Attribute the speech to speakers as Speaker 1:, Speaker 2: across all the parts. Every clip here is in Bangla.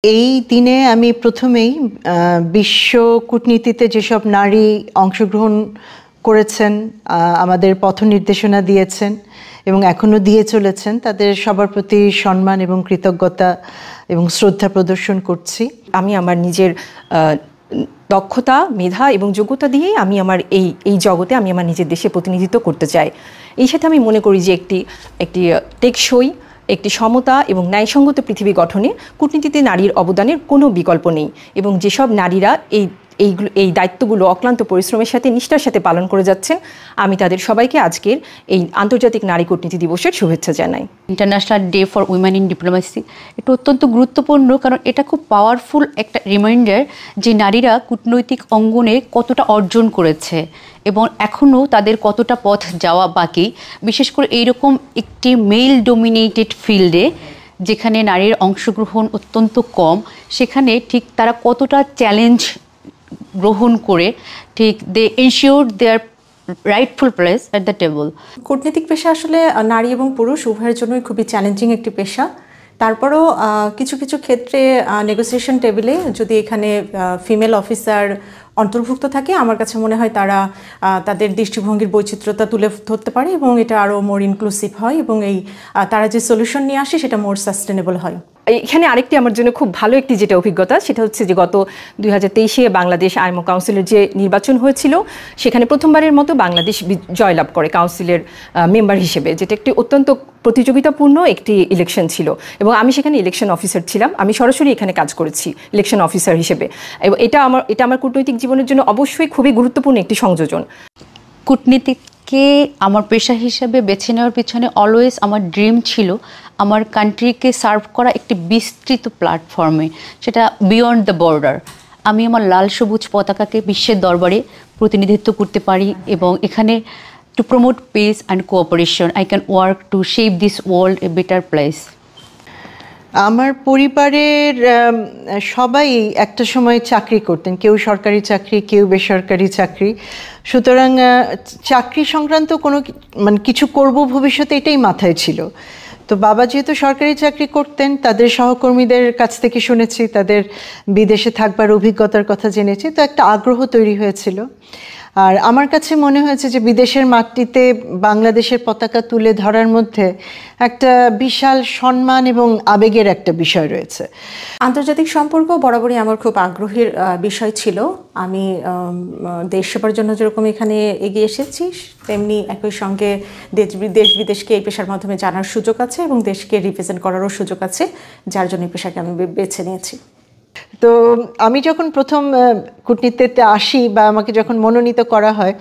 Speaker 1: এই দিনে আমি প্রথমেই বিশ্ব কূটনীতিতে যেসব নারী অংশগ্রহণ করেছেন, আমাদের পথ নির্দেশনা দিয়েছেন এবং এখনো দিয়ে চলেছেন, তাদের সবার প্রতি সম্মান এবং কৃতজ্ঞতা এবং শ্রদ্ধা প্রদর্শন করছি।
Speaker 2: আমি আমার নিজের দক্ষতা, মেধা এবং যোগ্যতা দিয়ে আমি আমার এই জগতে আমি আমার নিজের দেশে প্রতিনিধিত্ব করতে চাই। এই সাথে আমি মনে করি যে একটি টেকসই, একটি সমতা এবং ন্যায়সঙ্গত পৃথিবী গঠনে কূটনীতিতে নারীর অবদানের কোনো বিকল্প নেই এবং যেসব নারীরা এই দায়িত্বগুলো অক্লান্ত পরিশ্রমের সাথে নিষ্ঠার সাথে পালন করে যাচ্ছেন, আমি তাদের সবাইকে আজকের এই আন্তর্জাতিক নারী কূটনীতি দিবসের শুভেচ্ছা জানাই।
Speaker 3: International day for women in diplomacy এটা অত্যন্ত গুরুত্বপূর্ণ, কারণ এটা খুব পাওয়ারফুল একটা রিমাইন্ডার যে নারীরা কূটনৈতিক অঙ্গনে কতটা অর্জন করেছে এবং এখনও তাদের কতটা পথ যাওয়া বাকি, বিশেষ করে এইরকম একটি মেল ডোমিনেটেড ফিল্ডে যেখানে নারীর অংশগ্রহণ অত্যন্ত কম, সেখানে ঠিক তারা কতটা চ্যালেঞ্জ গ্রহণ করে ঠিক they ensure their rightful place at the table.
Speaker 4: কূটনীতিক পেশা আসলে নারী এবং পুরুষ উভয়ের জন্যই খুবই চ্যালেঞ্জিং একটি পেশা। তারপরও কিছু কিছু ক্ষেত্রে নেগোসিয়েশন টেবিলে যদি এখানে ফিমেল অফিসার অন্তর্ভুক্ত থাকে, আমার কাছে মনে হয় তারা তাদের দৃষ্টিভঙ্গির বৈচিত্র্যতা তুলে ধরতে পারে এবং এটা আরও মোর ইনক্লুসিভ হয় এবং তারা যে সলিউশন নিয়ে আসে সেটা মোর সাস্টেনেবল হয়।
Speaker 2: এখানে আরেকটি আমার জন্য খুব ভালো একটি যেটা অভিজ্ঞতা, সেটা হচ্ছে যে গত 2023-এ বাংলাদেশ আইএমও কাউন্সিলের যে নির্বাচন হয়েছিল, সেখানে প্রথমবারের মতো বাংলাদেশ জয়লাভ করে কাউন্সিলের মেম্বার হিসেবে, যেটা একটি অত্যন্ত প্রতিযোগিতাপূর্ণ একটি ইলেকশন ছিল এবং আমি সেখানে ইলেকশন অফিসার ছিলাম। আমি সরাসরি এখানে কাজ করেছি ইলেকশন অফিসার হিসেবে এবং এটা আমার কূটনৈতিক জীবনের জন্য অবশ্যই খুবই গুরুত্বপূর্ণ একটি সংযোজন।
Speaker 3: কূটনীতিকে আমার পেশা হিসেবে বেছে নেওয়ার পিছনে অলওয়েজ আমার ড্রিম ছিল আমার কান্ট্রিকে সার্ভ করা একটি বিস্তৃত প্ল্যাটফর্মে, সেটা বিয়ন্ড দ্য বর্ডার। আমি আমার লাল সবুজ পতাকাকে বিশ্বের দরবারে প্রতিনিধিত্ব করতে পারি এবং এখানে to promote piece and cooperation I can work to shape this world a better place.
Speaker 1: আমার পরিবারের সবাই একটা সময় চাকরি করতেন, কেউ সরকারি চাকরি, কেউ বেসরকারি চাকরি। সুতরাং চাকরি সংক্রান্ত কোনো কিছু করব ভবিষ্যতে এটাই মাথায় ছিল। তো বাবা যেহেতু সরকারি চাকরি করতেন, তাদের সহকর্মীদের কাছ থেকে শুনেছি, তাদের বিদেশে থাকবার অভিজ্ঞতার কথা জেনেছি, তো একটা আগ্রহ তৈরি হয়েছিল। আর আমার কাছে মনে হয়েছে যে বিদেশের মাটিতে বাংলাদেশের পতাকা তুলে ধরার মধ্যে একটা বিশাল সম্মান এবং আবেগের একটা বিষয় রয়েছে।
Speaker 4: আন্তর্জাতিক সম্পর্ক বরাবরই আমার খুব আগ্রহের বিষয় ছিল। আমি দেশ সেবার জন্য যেরকম এখানে এগিয়ে এসেছি, তেমনি একই সঙ্গে দেশ বিদেশকে এই পেশার মাধ্যমে জানার সুযোগ আছে এবং দেশকে রিপ্রেজেন্ট করারও সুযোগ আছে, যার জন্য এই পেশাকে আমি বেছে নিয়েছি।
Speaker 1: তো আমি যখন প্রথম কূটনীতিতে আসি বা আমাকে যখন মনোনীত করা হয়,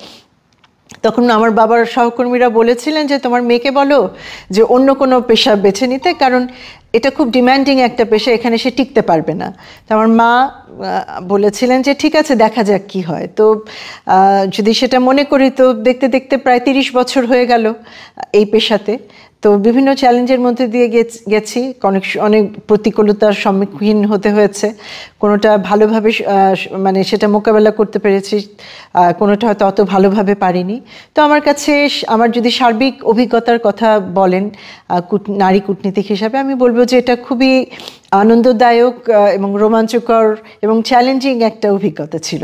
Speaker 1: তখন আমার বাবার সহকর্মীরা বলেছিলেন যে তোমার মেয়েকে বলো যে অন্য কোনো পেশা বেছে নিতে, কারণ এটা খুব ডিম্যান্ডিং একটা পেশা, এখানে সে টিকতে পারবে না। তো আমার মা বলেছিলেন যে ঠিক আছে, দেখা যাক কি হয়। তো যদি সেটা মনে করি, তো দেখতে দেখতে প্রায় 30 বছর হয়ে গেল এই পেশাতে। তো বিভিন্ন চ্যালেঞ্জের মধ্যে দিয়ে গেছি, অনেক প্রতিকূলতার সম্মুখীন হতে হয়েছে। কোনোটা ভালোভাবে সেটা মোকাবেলা করতে পেরেছি, কোনোটা হয়তো অত ভালোভাবে পারিনি। তো আমার কাছে আমার যদি সার্বিক অভিজ্ঞতার কথা বলেন নারী কূটনীতিক হিসাবে, আমি বলবো যে এটা খুবই আনন্দদায়ক এবং রোমাঞ্চকর এবং চ্যালেঞ্জিং একটা অভিজ্ঞতা ছিল।